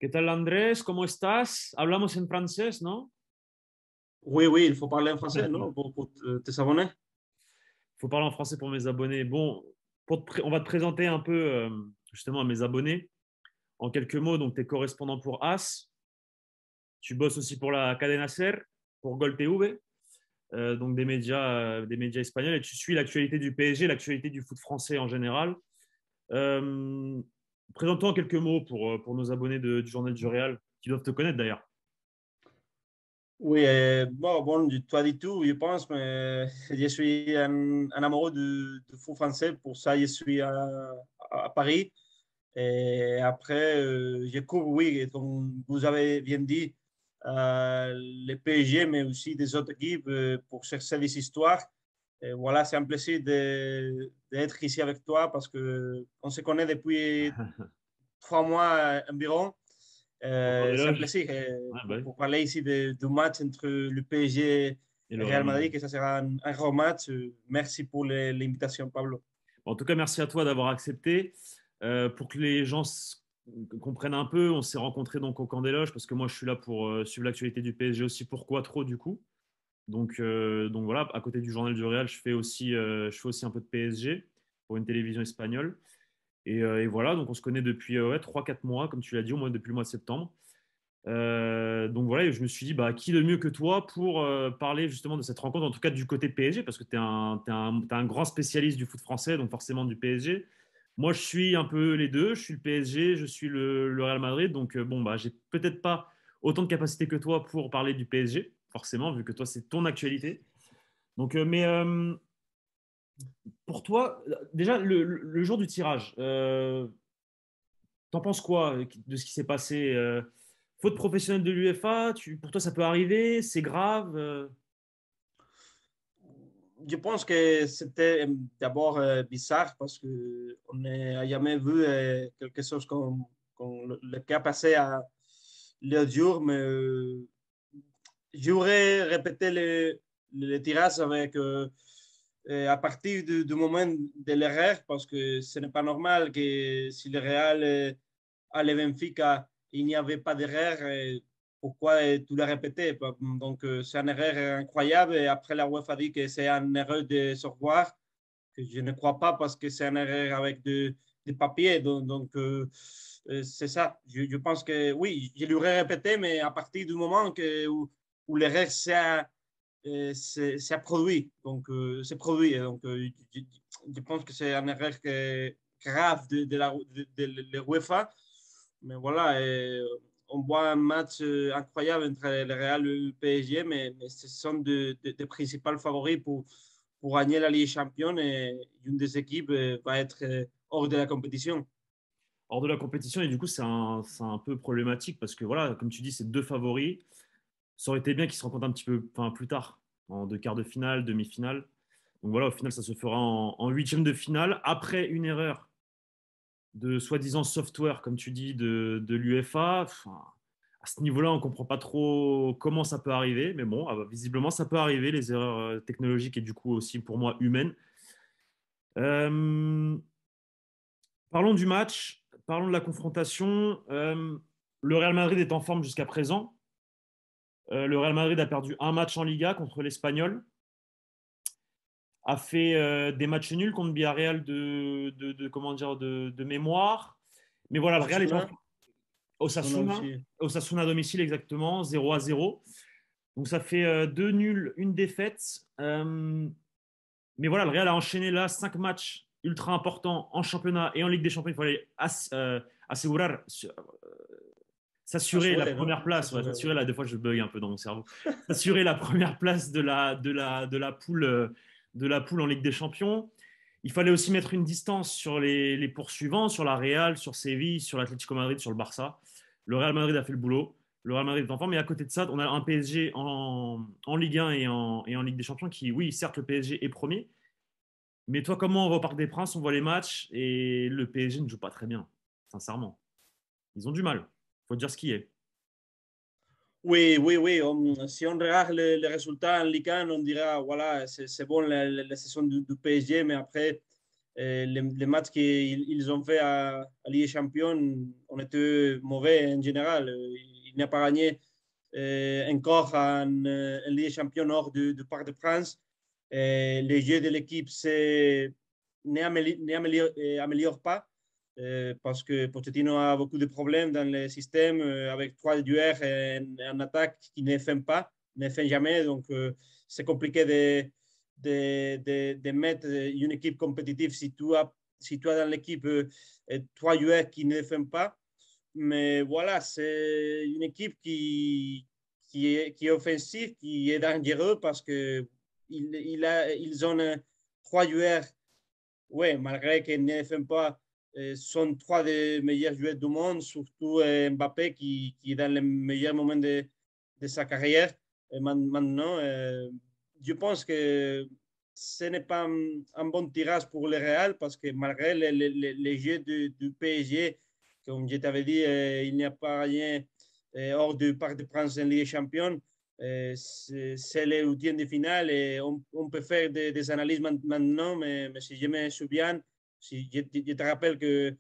¿Qué tal, Andrés? ¿Cómo estás? Hablamos en francés, ¿no? Oui, oui, il faut parler en français, non? Pour tes abonnés. Il faut parler en français pour mes abonnés. Bon, on va te présenter un peu justement à mes abonnés. En quelques mots, donc tu es correspondant pour AS. Tu bosses aussi pour la Cadena Ser, pour Gol TV, donc des médias espagnols. Et tu suis l'actualité du PSG, l'actualité du foot français en général. Euh, Présente-toi en quelques mots pour nos abonnés du Journal du Real, qui doivent te connaître d'ailleurs. Oui, bon, tu as dit tout, je pense, mais je suis un amoureux du foot français, pour ça je suis à Paris. Et après, je couvre, oui, comme vous avez bien dit, les PSG, mais aussi des autres équipes pour chercher des histoires. Et voilà, c'est un plaisir d'être ici avec toi parce que on se connaît depuis 3 mois environ. Encore des C'est un loges. plaisir Ouais, bah oui. pour parler ici du match entre le PSG Et et le Real Real Madrid, Madrid. que ça sera un gros match. Merci pour l'invitation, Pablo. En tout cas, merci à toi d'avoir accepté. Pour que les gens comprennent un peu, on s'est rencontrés donc au camp des loges parce que moi je suis là pour suivre l'actualité du PSG aussi. Pourquoi trop du coup? Donc voilà, à côté du journal du Real, je fais aussi un peu de PSG pour une télévision espagnole. Et voilà, donc on se connaît depuis ouais, 3-4 mois, comme tu l'as dit, au moins depuis le mois de septembre. Donc voilà, et je me suis dit, bah, qui de mieux que toi pour parler justement de cette rencontre, en tout cas du côté PSG, parce que t'es un grand spécialiste du foot français, donc forcément du PSG. Moi, je suis un peu les deux, je suis le PSG, je suis le Real Madrid, donc bon, bah, j'ai peut-être pas autant de capacité que toi pour parler du PSG, forcément, vu que toi, c'est ton actualité. Mais pour toi, déjà, le jour du tirage, t'en penses quoi de ce qui s'est passé faute professionnelle de l'UEFA, pour toi ça peut arriver, c'est grave. Je pense que c'était d'abord bizarre parce qu'on n'a jamais vu quelque chose comme le cas passé à l'autre jour, mais j'aurais répété le tirage avec à partir du moment de l'erreur, parce que ce n'est pas normal que si le Real à le Benfica, il n'y avait pas d'erreur, pourquoi tu l'as répété? Donc, c'est une erreur incroyable. Et après, la UEFA dit que c'est une erreur de survoir, que je ne crois pas parce que c'est une erreur avec de papier. Donc, c'est ça. Je pense que oui, je l'aurais répété, mais à partir du moment où l'erreur c'est produit. Donc, c'est produit. Donc, je pense que c'est une erreur grave de l'UEFA. Mais voilà, on voit un match incroyable entre le Real et le PSG, mais ce sont des principaux favoris pour gagner la Ligue des Champions et une des équipes va être hors de la compétition. Hors de la compétition et du coup c'est un peu problématique parce que voilà, comme tu dis, c'est deux favoris. Ça aurait été bien qu'ils se rencontrent un petit peu enfin, plus tard, en deux quarts de finale, demi-finale. Donc voilà, au final ça se fera en huitième de finale après une erreur de soi-disant software, comme tu dis, de l'UEFA. Enfin, à ce niveau-là, on ne comprend pas trop comment ça peut arriver, mais bon, visiblement, ça peut arriver, les erreurs technologiques et du coup aussi pour moi humaines. Euh, Parlons du match, parlons de la confrontation. Le Real Madrid est en forme jusqu'à présent. Le Real Madrid a perdu un match en Liga contre l'Espagnol, a fait des matchs nuls contre Villarreal comment dire, de mémoire. Mais voilà, le Real est en Osasuna, Osasuna Osasuna, aussi. Osasuna à domicile exactement, 0-0. Donc ça fait deux nuls, une défaite. Mais voilà, le Real a enchaîné là 5 matchs ultra importants en championnat et en Ligue des Champions. Il fallait assurer, À s'assurer la souhait, non? première place. Ouais, S'assurer, oui. s'assurer là, des fois je bug un peu dans mon cerveau. S'assurer la première place de la poule en Ligue des Champions. Il fallait aussi mettre une distance sur les poursuivants, sur la Real, sur Séville, sur l'Atlético Madrid, sur le Barça. Le Real Madrid a fait le boulot. Le Real Madrid est en forme, mais à côté de ça, on a un PSG en Ligue 1 et en Ligue des Champions qui, oui, certes, le PSG est premier. Mais toi, comment on va au Parc des Princes, on voit les matchs et le PSG ne joue pas très bien, sincèrement. Ils ont du mal. Faut dire ce qui est. Oui, oui, oui. Si on regarde les résultats en Ligue 1, on dira, voilà, c'est bon la saison du PSG, mais après, Les matchs qu'ils ont fait à Ligue des Champions ont été mauvais en général. Il n'a pas gagné encore en Ligue des Champions hors du Parc de France. Les jeux de l'équipe n'améliorent pas parce que Pochettino a beaucoup de problèmes dans le système avec trois joueurs en attaque qui ne font pas, ne font jamais. Donc, c'est compliqué de mettre une équipe compétitive si tu as dans l'équipe trois joueurs qui ne font pas. Mais voilà, c'est une équipe qui est offensive, qui est dangereuse parce que ils ont trois joueurs, ouais, malgré qu'ils ne font pas, sont trois des meilleurs joueurs du monde, surtout Mbappé qui est dans le meilleur moment de sa carrière. Et maintenant, je pense que ce n'est pas un bon tirage pour le Real parce que malgré les jeux du PSG, comme je t'avais dit, il n'y a pas rien hors du Parc de France en Ligue des Champions. C'est les huitièmes de finale et on peut faire des analyses maintenant, mais si je me souviens, si je te rappelle que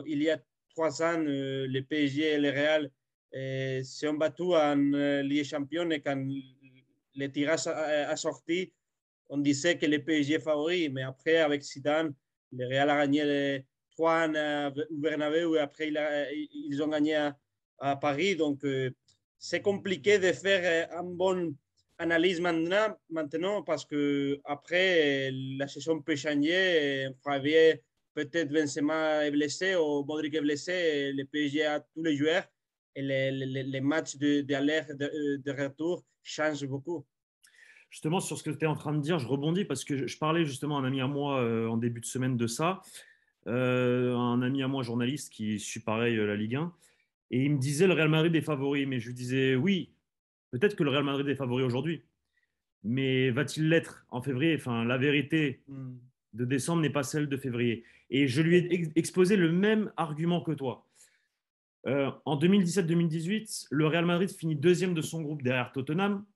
il y a 3 ans, le PSG et le Real se sont battus en Ligue des Champions et quand le tirage a sorti, on disait que le PSG est favori, mais après, avec Zidane, le Real a gagné les 3 ans à Bernabéu et après, ils ont gagné à Paris. Donc, c'est compliqué de faire une bonne analyse maintenant parce que après, la saison peut changer. Javier, peut-être Benzema est blessé ou Modric est blessé. Le PSG a tous les joueurs et les matchs d'aller de retour changent beaucoup. Justement, sur ce que tu es en train de dire, je rebondis parce que je parlais justement à un ami à moi en début de semaine de ça, un ami à moi journaliste qui suit pareil la Ligue 1, et il me disait le Real Madrid est favori, mais je lui disais oui, peut-être que le Real Madrid est favori aujourd'hui, mais va-t-il l'être en février? Enfin, la vérité de décembre n'est pas celle de février. Et je lui ai exposé le même argument que toi. En 2017-2018, le Real Madrid finit deuxième de son groupe derrière Tottenham.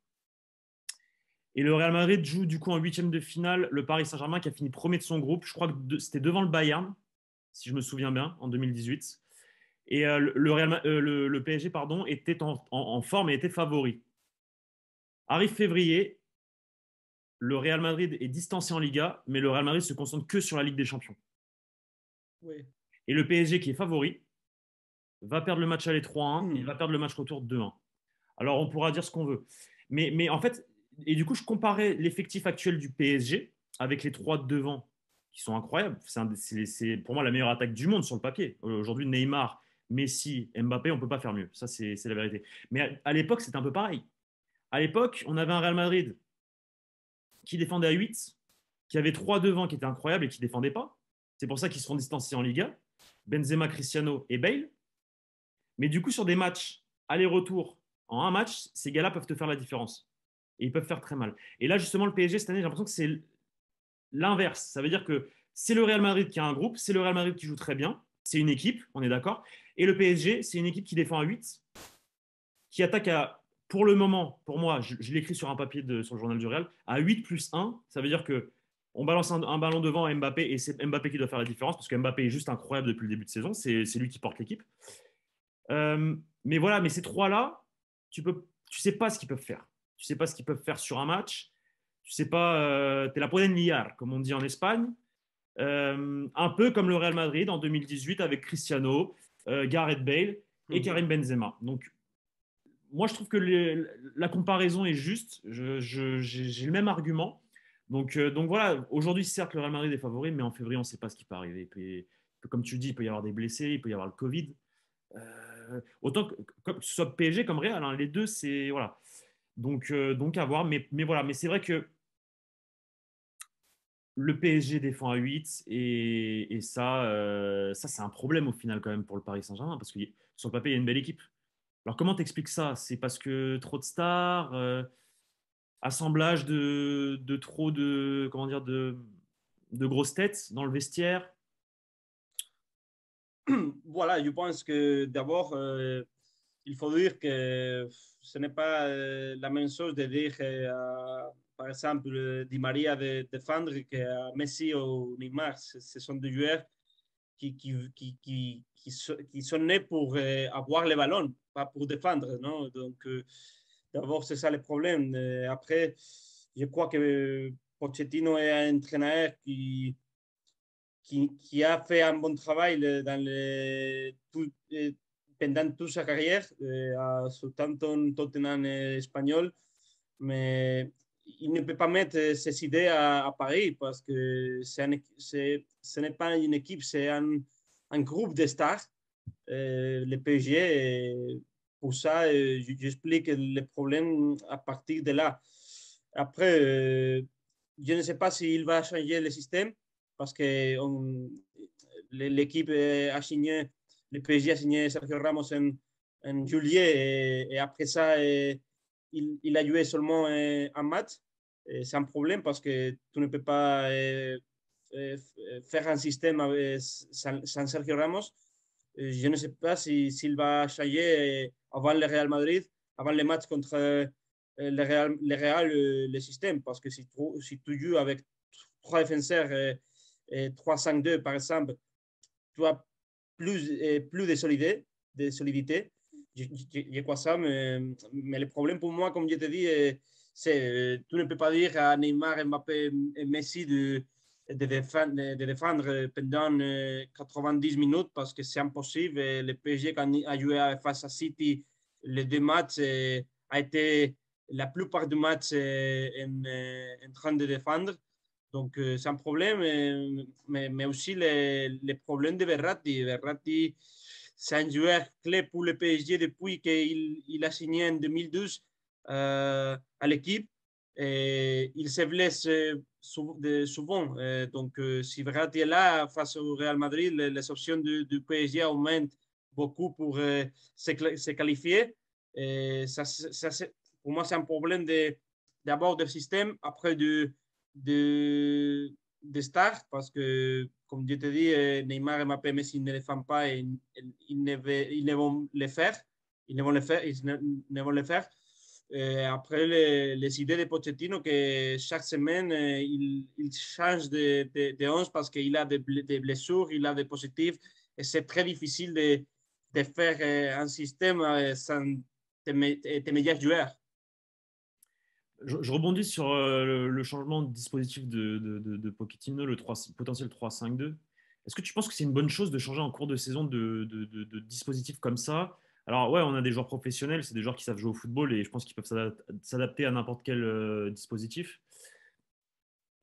Et le Real Madrid joue du coup en huitième de finale le Paris Saint-Germain qui a fini premier de son groupe. Je crois que c'était devant le Bayern, si je me souviens bien, en 2018. Et le PSG pardon, était en forme et était favori. Arrive février, le Real Madrid est distancé en Liga, mais le Real Madrid se concentre que sur la Ligue des Champions. Oui. Et le PSG, qui est favori, va perdre le match aller 3-1 et va perdre le match retour 2-1. Alors, on pourra dire ce qu'on veut. Mais en fait, et du coup, je comparais l'effectif actuel du PSG avec les trois de devant qui sont incroyables. C'est pour moi la meilleure attaque du monde sur le papier. Aujourd'hui, Neymar, Messi, Mbappé, on ne peut pas faire mieux. Ça, c'est la vérité. Mais à l'époque, c'était un peu pareil. À l'époque, on avait un Real Madrid qui défendait à 8, qui avait trois devant qui étaient incroyables et qui ne défendaient pas. C'est pour ça qu'ils se font distancier en Liga. Benzema, Cristiano et Bale. Mais du coup, sur des matchs aller-retour en un match, ces gars-là peuvent te faire la différence. Et ils peuvent faire très mal. Et là, justement, le PSG, cette année, j'ai l'impression que c'est l'inverse. Ça veut dire que c'est le Real Madrid qui a un groupe, c'est le Real Madrid qui joue très bien, c'est une équipe, on est d'accord. Et le PSG, c'est une équipe qui défend à 8, qui attaque à, pour le moment, pour moi, je l'écris sur un papier sur le journal du Real, à 8 plus 1. Ça veut dire que on balance un ballon devant à Mbappé et c'est Mbappé qui doit faire la différence parce que Mbappé est juste incroyable depuis le début de saison. C'est lui qui porte l'équipe. Mais voilà, mais ces trois-là, tu sais pas ce qu'ils peuvent faire. Tu sais pas ce qu'ils peuvent faire sur un match. Tu sais pas, t'es la pueden liar, comme on dit en Espagne. Un peu comme le Real Madrid en 2018 avec Cristiano, Gareth Bale et Karim Benzema. Donc, moi, je trouve que la comparaison est juste. J'ai le même argument. Donc voilà, aujourd'hui, certes, le Real Madrid est favori, mais en février, on ne sait pas ce qui peut arriver. Comme tu dis, il peut y avoir des blessés, il peut y avoir le Covid. Autant que ce soit PSG comme Real, hein, les deux, c'est voilà. Donc à voir. Mais voilà, mais c'est vrai que le PSG défend à 8 et ça c'est un problème au final quand même pour le Paris Saint-Germain parce que sur le papier, il y a une belle équipe. Alors comment t'expliques ça? C'est parce que trop de stars, assemblage de trop de, comment dire, de grosses têtes dans le vestiaire. Voilà, je pense que d'abord, il faut dire que ce n'est pas la même chose de dire, par exemple, Di Maria de défendre que Messi ou Neymar. Ce sont des joueurs qui sont nés pour avoir le ballon, pas pour défendre. Non? Donc, d'abord, c'est ça le problème. Après, je crois que Pochettino est un entraîneur qui a fait un bon travail pendant toute sa carrière à Southampton, Tottenham espagnol, mais il ne peut pas mettre ses idées à Paris parce que ce n'est pas une équipe, c'est un groupe de stars, le PSG. Pour ça, j'explique les problèmes à partir de là. Après, je ne sais pas s'il va changer le système parce que l'équipe a signé, le PSG a signé Sergio Ramos en juillet et après ça, il a joué seulement un match. C'est un problème parce que tu ne peux pas faire un système sans Sergio Ramos. Je ne sais pas s'il va changer avant le Real Madrid, avant les matchs contre le système, parce que si tu joues avec trois défenseurs et 3-5-2 par exemple, tu as plus de solidité. Je crois ça, mais le problème pour moi, comme je te dis, c'est tu ne peux pas dire à Neymar, Mbappé et Messi de défendre pendant 90 minutes parce que c'est impossible. Et le PSG, quand a joué face à City, les deux matchs, a été la plupart du match en train de défendre. Donc, c'est un problème, mais aussi les problèmes de Verratti. Verratti, c'est un joueur clé pour le PSG depuis qu'il a signé en 2012 à l'équipe. Et il se blesse souvent. Donc, si Verratti est là face au Real Madrid, les options du PSG augmentent beaucoup pour se qualifier. Et pour moi, c'est un problème d'abord du système, après de stars, parce que, comme je te dis, Neymar et Mbappé, Messi ne les font pas et ils ne vont le faire. Ils ne vont le faire. Ils ne vont le faire. Après, les idées de Pochettino, que chaque semaine, il change de 11 parce qu'il a des blessures, il a des positifs. Et c'est très difficile de faire un système sans tes meilleurs joueurs. Je rebondis sur le changement de dispositif de Pochettino, le potentiel 3-5-2. Est-ce que tu penses que c'est une bonne chose de changer en cours de saison de dispositif comme ça? Alors ouais, on a des joueurs professionnels, c'est des joueurs qui savent jouer au football et je pense qu'ils peuvent s'adapter à n'importe quel dispositif.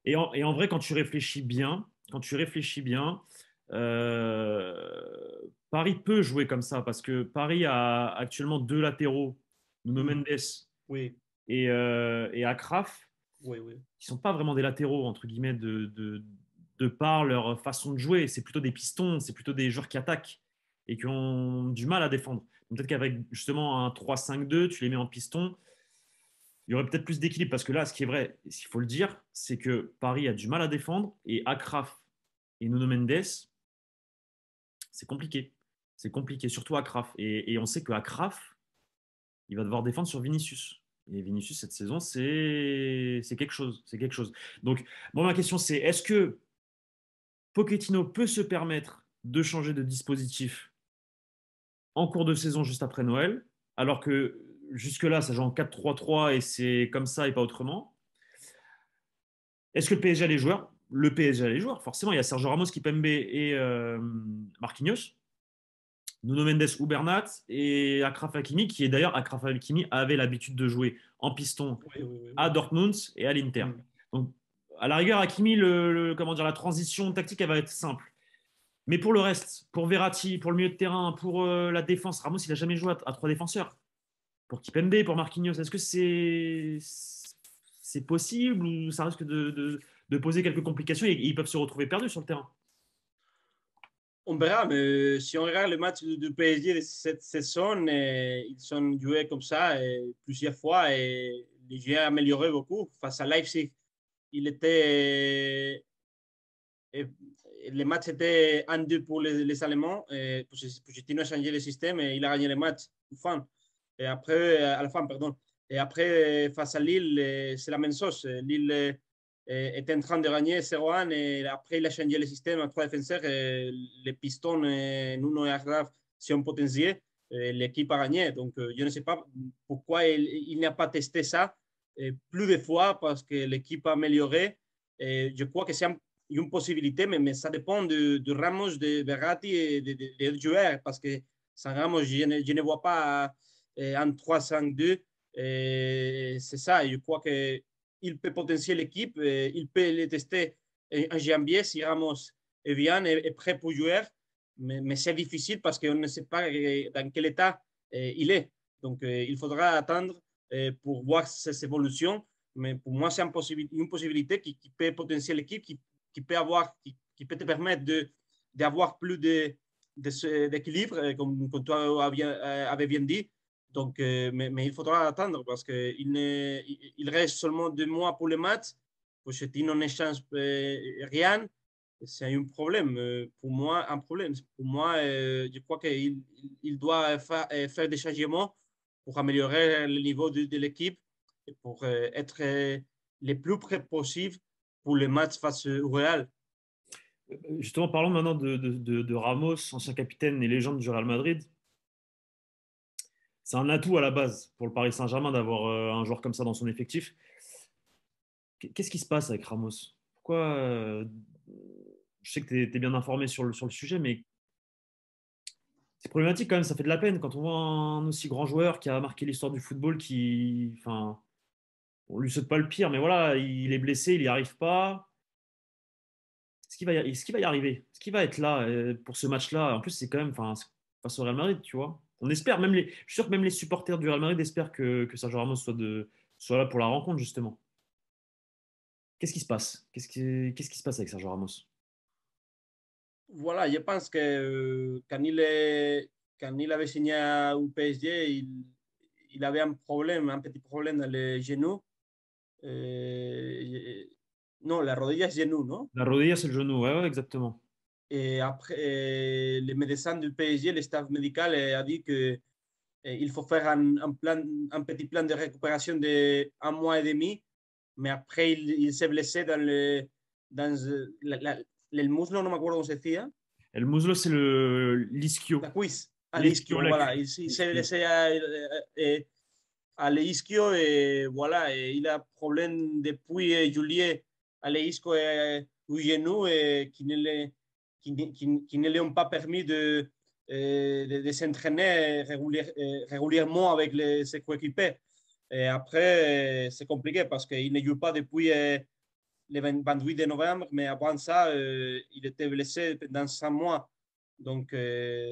Et en vrai, quand tu réfléchis bien, euh, Paris peut jouer comme ça parce que Paris a actuellement deux latéraux, Nuno Mm. Mendes Oui, et Akraf, oui, oui. qui sont pas vraiment des latéraux, entre guillemets, de par leur façon de jouer. C'est plutôt des pistons, c'est plutôt des joueurs qui attaquent et qui ont du mal à défendre. Donc, peut-être qu'avec justement un 3-5-2, tu les mets en piston, il y aurait peut-être plus d'équilibre. Parce que là, ce qui est vrai, et ce qu'il faut le dire, c'est que Paris a du mal à défendre et Akraf et Nuno Mendes, c'est compliqué. C'est compliqué, surtout Akraf. Et on sait que Akraf, il va devoir défendre sur Vinicius. Et Vinicius, cette saison, c'est quelque chose. C'est quelque chose. Donc, bon, ma question, c'est est-ce que Pochettino peut se permettre de changer de dispositif en cours de saison juste après Noël, alors que jusque-là, ça joue en 4-3-3 et c'est comme ça et pas autrement? Est-ce que le PSG a les joueurs? Le PSG a les joueurs, forcément. Il y a Sergio Ramos, Kipembe et Marquinhos. Nuno Mendes ou Bernat et Achraf Hakimi, qui est d'ailleurs, Achraf Hakimi avait l'habitude de jouer en piston Oui, oui, oui, à oui. Dortmund et à l'Inter. Mm. Donc, à la rigueur, Hakimi, comment dire, la transition tactique, elle va être simple. Mais pour le reste, pour Verratti, pour le milieu de terrain, pour la défense, Ramos, il n'a jamais joué à trois défenseurs. Pour Kipembe, pour Marquinhos, est-ce que c'est possible ou ça risque de poser quelques complications et ils peuvent se retrouver perdus sur le terrain? On verra, mais si on regarde le match du PSG de cette saison, ils ont joué comme ça plusieurs fois et les joueurs ont amélioré beaucoup. Face à Leipzig, il était, euh, le match était 1-2 pour les Allemands. Pochettino a changé le système et il a gagné le match. Fin. Et après, à la fin, pardon. Et après, face à Lille, c'est la même chose. Lille est en train de gagner 0-1 et après, il a changé le système à trois défenseurs. Et les Pistons, Nuno et Agraf, sont potenciés. L'équipe a gagné. Donc, je ne sais pas pourquoi il n'a pas testé ça plus de fois parce que l'équipe a amélioré. Et je crois que c'est une possibilité, mais ça dépend de Ramos, de Verratti et des joueurs parce que sans Ramos, je ne vois pas un 3-5-2. C'est ça, je crois qu'il peut potentier l'équipe, il peut les tester en janvier si Ramos est bien et prêt pour jouer, mais c'est difficile parce qu'on ne sait pas dans quel état il est. Donc, il faudra attendre pour voir ses évolutions. Mais pour moi, c'est une possibilité qui peut potentier l'équipe, qui peut te permettre d'avoir plus d'équilibre, comme toi avais bien dit. Donc, mais il faudra attendre parce qu'il reste seulement 2 mois pour le match. Pochettino n'échange rien. C'est un problème. Pour moi, un problème. Pour moi, je crois qu'il doit faire des changements pour améliorer le niveau de l'équipe et pour être le plus près possible pour le match face au Real. Justement, parlons maintenant de Ramos, ancien capitaine et légende du Real Madrid. C'est un atout à la base pour le Paris Saint-Germain d'avoir un joueur comme ça dans son effectif. Qu'est-ce qui se passe avec Ramos? Pourquoi je sais que tu es bien informé sur le sujet, mais c'est problématique quand même, ça fait de la peine quand on voit un aussi grand joueur qui a marqué l'histoire du football qui. Enfin, on lui souhaite pas le pire, mais voilà, il est blessé, il n'y arrive pas. Est-ce qu'il va y arriver? Est-ce qu'il va être là pour ce match-là? En plus, c'est quand même enfin, face au Real Madrid, tu vois. On espère, je suis sûr que même les supporters du Real Madrid espèrent que Sergio Ramos soit là pour la rencontre, justement. Qu'est-ce qui se passe? Qu'est-ce qui se passe avec Sergio Ramos? Voilà, je pense que quand il avait signé au PSG, il avait un problème, un petit problème dans les genoux. Euh, non, la rodilla es genou, ¿no? La rodilla, c'est le genou, ouais, ouais, exactement. Et après, les médecins du PSG, le staff médical a dit que il faut faire un petit plan de récupération de 1 mois et demi, mais après, il s'est blessé dans le muscle, no me acuerdo cómo se decía. Et le muslo, c'est le l'ischio. La cuisse, à L'ischio, l'ischio, la voilà. cuisse. Il s'est L'ischio. blessé à l'ischio et voilà. Et il a problème depuis juillet à l'ischio et au genou et qui ne lui ont pas permis de s'entraîner régulièrement avec ses coéquipiers. Et après, c'est compliqué parce qu'il ne joue pas depuis le 28 de novembre, mais avant ça, il était blessé pendant 5 mois. Donc,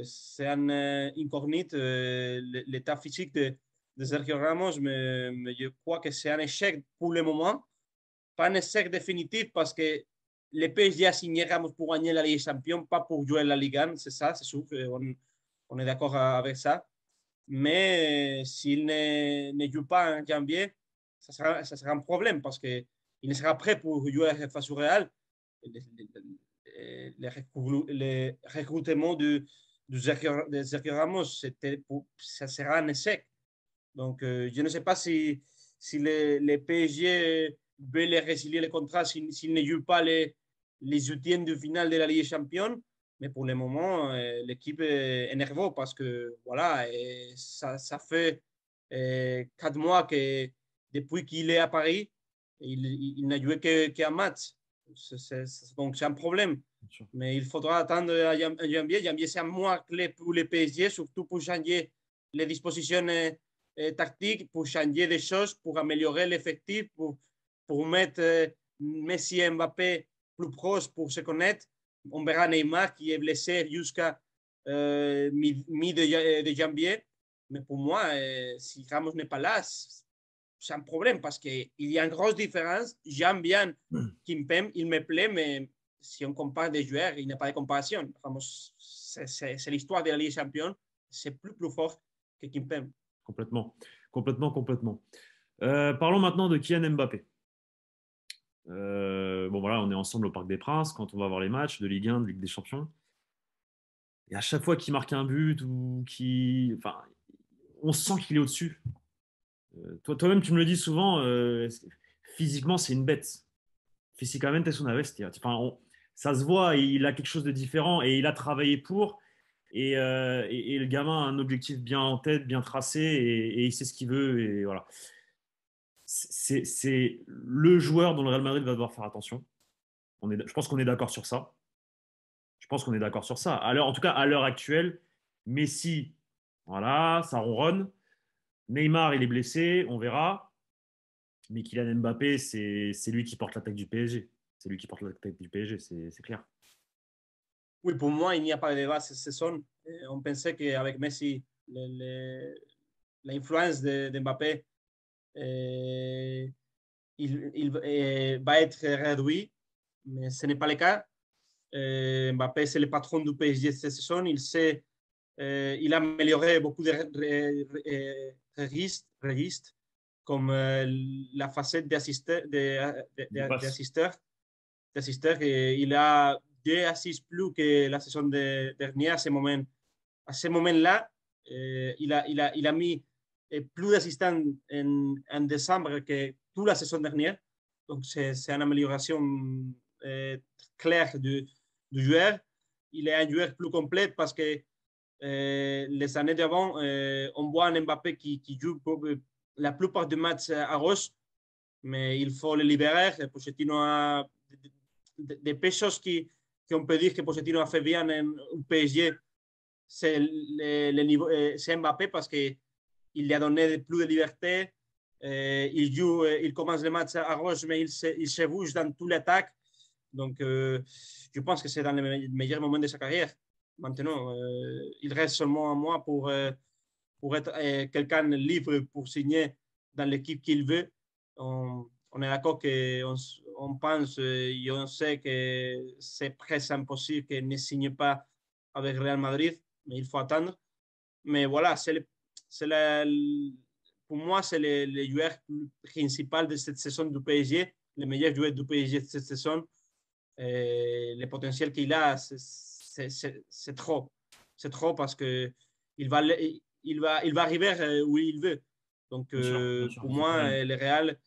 c'est un incognite, l'état physique de Sergio Ramos, mais je crois que c'est un échec pour le moment. Pas un échec définitif parce que le PSG a signé Ramos pour gagner la Ligue des Champions, pas pour jouer la Ligue 1, c'est ça, c'est sûr, on est d'accord avec ça. Mais s'il ne joue pas en janvier, ça sera un problème parce qu'il ne sera prêt pour jouer face au Real. Le recrutement de Sergio Ramos, ça sera un échec. Donc, je ne sais pas si les PSG veulent résilier le contrat s'ils ne jouent pas les huitièmes de finale de la Ligue des Champions. Mais pour le moment, l'équipe est nerveuse parce que voilà, ça fait 4 mois que depuis qu'il est à Paris, il n'a joué qu'un match. Donc c'est un problème. Bien sûr. Mais il faudra attendre à janvier. Janvier, c'est un mois clé pour les PSG, surtout pour changer les dispositions tactiques, pour changer des choses, pour améliorer l'effectif, pour mettre Messi et Mbappé plus proches pour se connaître. On verra Neymar qui est blessé jusqu'à mi de janvier. Mais pour moi, si Ramos n'est pas là, c'est un problème parce qu'il y a une grosse différence. J'aime bien Kimpembe, il me plaît, mais si on compare des joueurs, il n'y a pas de comparaison. Ramos, c'est l'histoire de la Ligue des Champions. C'est plus fort que Kimpembe. Complètement. Complètement, complètement. Parlons maintenant de Kylian Mbappé. Bon, voilà, on est ensemble au Parc des Princes quand on va voir les matchs de Ligue 1, de Ligue des Champions. Et à chaque fois qu'il marque un but ou qu'il. Enfin, on sent qu'il est au-dessus. Toi-même, tu me le dis souvent, physiquement, c'est une bête. Fisicamente es una bestia. Enfin, ça se voit, il a quelque chose de différent et il a travaillé pour. Et le gamin a un objectif bien en tête, bien tracé, et il sait ce qu'il veut. Et voilà. C'est le joueur dont le Real Madrid va devoir faire attention. Je pense qu'on est d'accord sur ça. Je pense qu'on est d'accord sur ça. En tout cas, à l'heure actuelle, Messi, voilà, ça ronronne. Neymar, il est blessé, on verra. Mais Kylian Mbappé, c'est lui qui porte l'attaque du PSG. C'est lui qui porte l'attaque du PSG, c'est clair. Oui, pour moi, il n'y a pas de débat cette saison. On pensait qu'avec Messi, l'influence de Mbappé va être réduite, mais ce n'est pas le cas. Mbappé, c'est le patron du PSG cette saison. Il a amélioré beaucoup de registres, comme la facette d'assisteur. Il a 2 assists plus que la saison dernière à ce moment-là. Il a mis plus d'assistants en décembre que toute la saison dernière. Donc, c'est une amélioration claire du joueur. Il est un joueur plus complet parce que les années d'avant, on voit un Mbappé qui joue la plupart des matchs à gauche, mais il faut le libérer. Pochettino a des choses qu'on peut dire que Pochettino a fait bien en PSG, c'est c'est Mbappé parce qu'il lui a donné plus de liberté. Il commence le match à gauche, mais il se bouge dans toute l'attaque. Donc, je pense que c'est dans le meilleur moment de sa carrière. Maintenant, il reste seulement un mois pour être quelqu'un libre pour signer dans l'équipe qu'il veut. On est d'accord qu'on pense et on sait que c'est presque impossible qu'il ne signe pas avec Real Madrid, mais il faut attendre. Mais voilà, pour moi, c'est le joueur principal de cette saison du PSG, le meilleur joueur du PSG de cette saison. Le potentiel qu'il a, c'est trop. C'est trop parce que il va arriver où il veut. Donc, Bien sûr, pour c'est moi, pareil. le Real,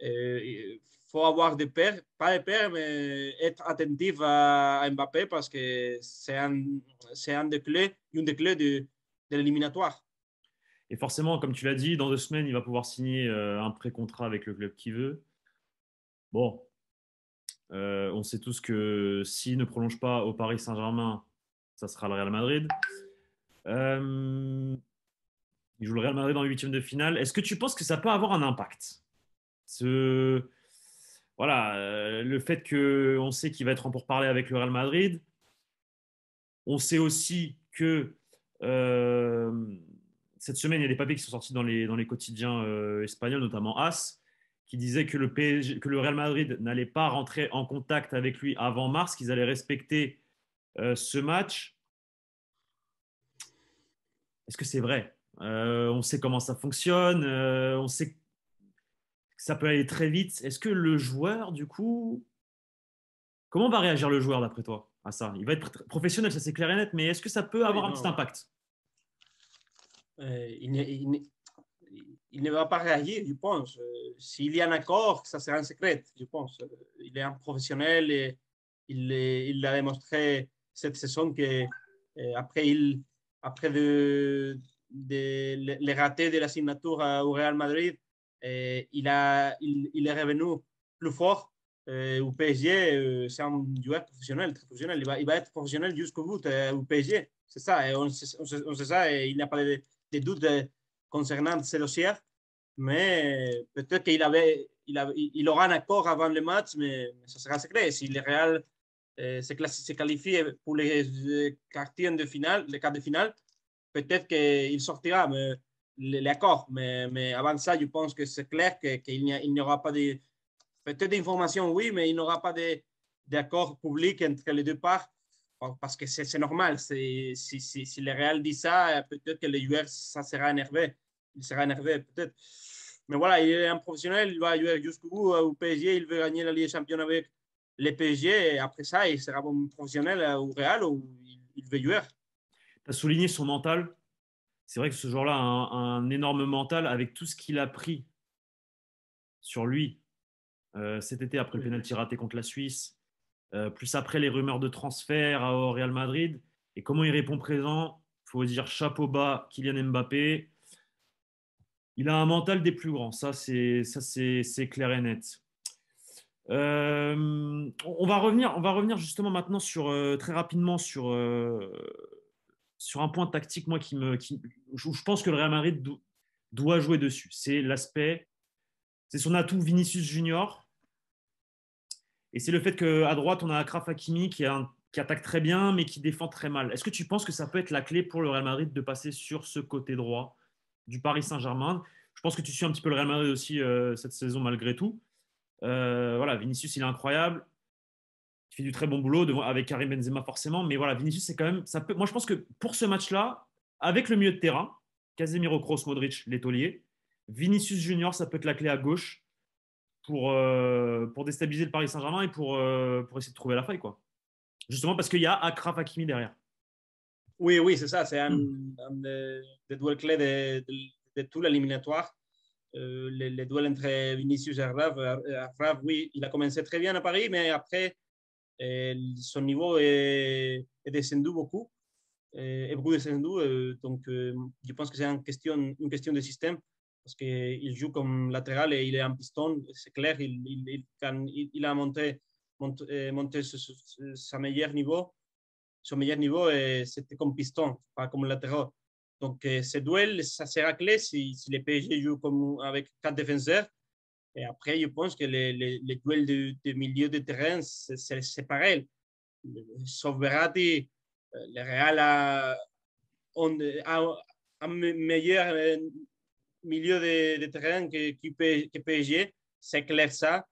il faut avoir des pairs, pas des pairs, mais être attentif à Mbappé parce que c'est une des clés de l'éliminatoire. Et forcément, comme tu l'as dit, dans 2 semaines, il va pouvoir signer un pré-contrat avec le club qu'il veut. Bon, on sait tous que s'il ne prolonge pas au Paris Saint-Germain, ça sera le Real Madrid. Euh, il joue le Real Madrid en huitième de finale. Est-ce que tu penses que ça peut avoir un impact? Ce... Voilà, le fait qu'on sait qu'il va être en pourparlers avec le Real Madrid. On sait aussi que cette semaine, il y a des papiers qui sont sortis dans les quotidiens espagnols, notamment AS, qui disaient que que le Real Madrid n'allait pas rentrer en contact avec lui avant mars, qu'ils allaient respecter ce match. Est-ce que c'est vrai? On sait comment ça fonctionne, on sait que ça peut aller très vite. Est-ce que le joueur, du coup, comment va réagir le joueur d'après toi à ça? Il va être professionnel, ça c'est clair et net, mais est-ce que ça peut Oui, avoir un petit non. impact? Il ne va pas réagir, je pense. S'il y a un accord, ça sera un secret, je pense. Il est un professionnel et il a démontré cette saison que après les ratés de la signature au Real Madrid, il est revenu plus fort. Au PSG, c'est un joueur professionnel, très professionnel. Il va être professionnel jusqu'au bout au PSG. C'est ça, et on sait ça, et il n'y a pas de doute concernant ce dossier, mais peut-être il aura un accord avant le match, mais ça sera secret. Si le Real se qualifie pour les quarts de finale, peut-être qu'il sortira l'accord. Mais avant ça, je pense que c'est clair qu'il n'y aura pas de. Peut-être d'informations, oui, mais il n'y aura pas d'accord public entre les deux parts parce que c'est normal. Si le Real dit ça, peut-être que les joueurs, ça sera énervé. Il sera énervé, peut-être. Mais voilà, il est un professionnel, il va jouer jusqu'au bout au PSG, il veut gagner la Ligue des Champions avec le PSG. Et après ça, il sera un professionnel au Real où il veut jouer. Tu as souligné son mental. c'est vrai que ce joueur-là a un énorme mental avec tout ce qu'il a pris sur lui cet été après le Oui, pénalty raté contre la Suisse, plus après les rumeurs de transfert au Real Madrid. Et comment il répond présent? Il faut dire chapeau bas, Kylian Mbappé. Il a un mental des plus grands, c'est clair et net. On va revenir justement maintenant sur très rapidement sur un point tactique, moi je pense que le Real Madrid doit jouer dessus. C'est son atout Vinicius Junior, et c'est le fait qu'à droite on a Achraf Hakimi qui attaque très bien mais qui défend très mal. Est-ce que tu penses que ça peut être la clé pour le Real Madrid de passer sur ce côté droit du Paris Saint-Germain? Je pense que tu suis un petit peu le Real Madrid aussi cette saison malgré tout. Voilà, Vinicius il est incroyable, il fait du très bon boulot avec Karim Benzema forcément, mais voilà, Vinicius c'est quand même, ça peut, moi je pense que pour ce match-là, avec le milieu de terrain, Casemiro, Kroos, Modric, les tauliers, Vinicius Junior, ça peut être la clé à gauche pour déstabiliser le Paris Saint-Germain et pour essayer de trouver la faille, quoi. Justement parce qu'il y a Achraf Hakimi derrière. oui, oui, c'est ça. C'est un des duels clés de tout l'éliminatoire. Les duels entre Vinicius et Arraf. Arraf, oui, il a commencé très bien à Paris, mais après, son niveau est descendu beaucoup. Est beaucoup descendu. Donc, je pense que c'est une question de système parce qu'il joue comme latéral et il est en piston. C'est clair, il a monté sa meilleur niveau. Son meilleur niveau, c'était comme piston, pas comme latéral. Donc, ce duel, ça sera clé si les PSG jouent comme avec quatre défenseurs. Et après, je pense que les duels de milieu de terrain, c'est pareil. Sauf Verratti, le Real a un meilleur milieu de terrain que PSG. C'est clair ça.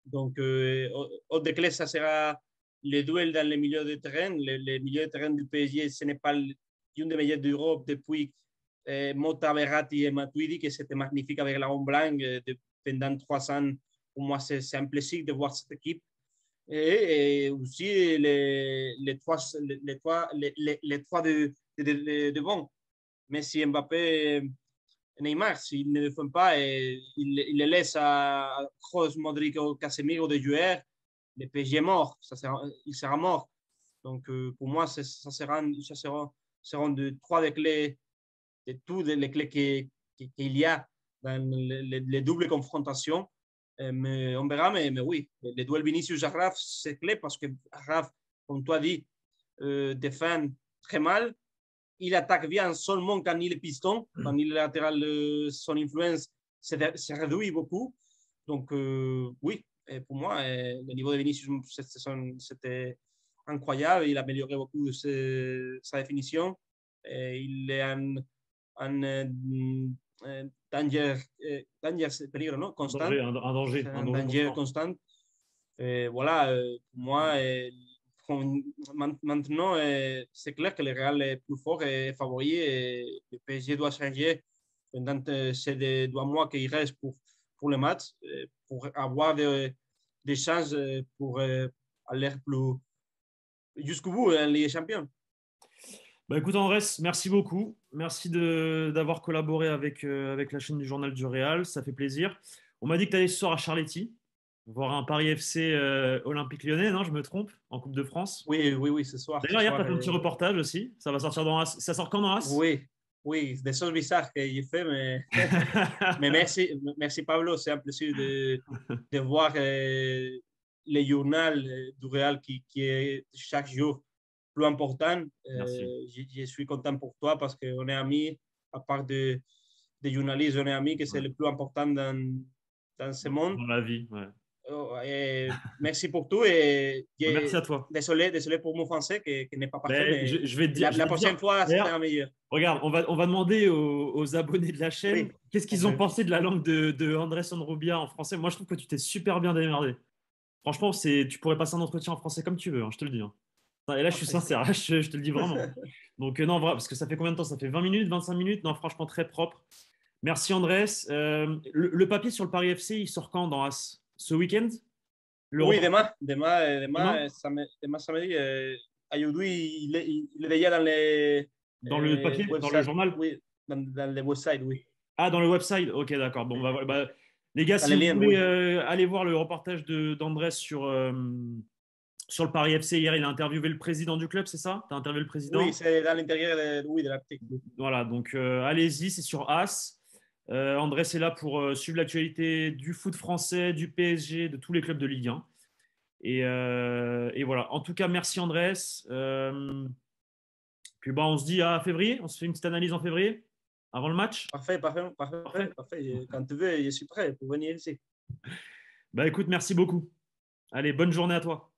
Donc, au de clé, ça sera les duels dans les milieux de terrain. Les milieux de terrain du PSG, ce n'est pas l'une des meilleures d'Europe depuis Mota, Verratti et Matuidi, que c'était magnifique avec la Ron Blanc pendant 3 ans. Pour moi, c'est un plaisir de voir cette équipe. Et aussi les trois de bon. Messi, Mbappé, Neymar, s'ils ne le font pas, ils les laissent à Kroos, Modric ou Casemiro de jouer, le PSG est mort, il sera mort. Donc, pour moi, seront de trois des clés, de toutes les clés qu'il y a dans les doubles confrontations. Mais on verra, mais oui, le duel Vinicius-Arraf, c'est clé parce que Arraf, comme tu as dit, défend très mal. Il attaque bien seulement quand il est piston, quand il est latéral, son influence se réduit beaucoup. Donc, oui, pour moi, le niveau de Vinicius, c'était incroyable. Il a amélioré beaucoup sa définition. Il est un danger, c'est peligro, non? Constant. Un danger, un Un danger danger constant. constant. Voilà, pour moi, maintenant, c'est clair que le Real est plus fort et favori et le PSG doit changer pendant ces 2 mois qu'il reste pour le match, pour avoir des chances pour aller plus jusqu'au bout en Ligue des Champions. Bah écoute Andrés, merci beaucoup. Merci d'avoir collaboré avec la chaîne du Journal du Réal. Ça fait plaisir. On m'a dit que tu allais ce soir à Charletti, voir un Paris FC Olympique Lyonnais, non, je me trompe, en Coupe de France. Oui, oui, oui, ce D'ailleurs, hier, tu soir as fait un petit reportage aussi. Ça va sortir dans As. Ça sort quand dans As? oui, oui, des choses bizarres que j'ai fait, mais merci Pablo, c'est un plaisir de voir le journal du Real qui est chaque jour plus important. Merci. Je suis content pour toi parce qu'on est amis, à part de journalistes, on est amis, que c'est Ouais. le plus important dans ce monde. Dans la vie, ouais. Merci pour tout et Bah, merci à toi. désolé pour mon français qui n'est pas parfait, Ben, mais je vais te dire, je la vais te prochaine dire. fois, ça D'ailleurs, sera meilleur. regarde, on va demander aux abonnés de la chaîne Oui. qu'est-ce qu'ils ont pensé de la langue de Andrés Onrubia en français. Moi, je trouve que tu t'es super bien démerdé. Franchement, tu pourrais passer un entretien en français comme tu veux, hein, je te le dis, hein. Et là, je suis sincère, là, je te le dis vraiment. Donc, non, parce que ça fait combien de temps? Ça fait 20 minutes, 25 minutes? Non, franchement, très propre. Merci, Andrés. Le papier sur le Paris FC, il sort quand dans As? Ce week-end? Le Oui, reportage demain, demain? demain samedi, aujourd'hui, il est déjà dans les Dans le papier? Dans le websites. journal? Oui, dans le website, oui. Ah, dans le website. Ok, d'accord. Bon, les gars, Dans si les vous liens, voulez oui. aller voir le reportage d'Andrés sur le Paris FC hier, il a interviewé le président du club, c'est ça? Tu as interviewé le Oui, président? c'est dans l'intérieur oui, de l'article. Oui. Voilà, donc allez-y, c'est sur As. Andrés est là pour suivre l'actualité du foot français, du PSG, de tous les clubs de Ligue 1. Et voilà. En tout cas, merci Andrés. Puis on se dit à février. On se fait une petite analyse en février, avant le match. Parfait, parfait, parfait, Parfait. parfait. Quand tu veux, je suis prêt pour venir ici. Bah écoute, merci beaucoup. Allez, bonne journée à toi.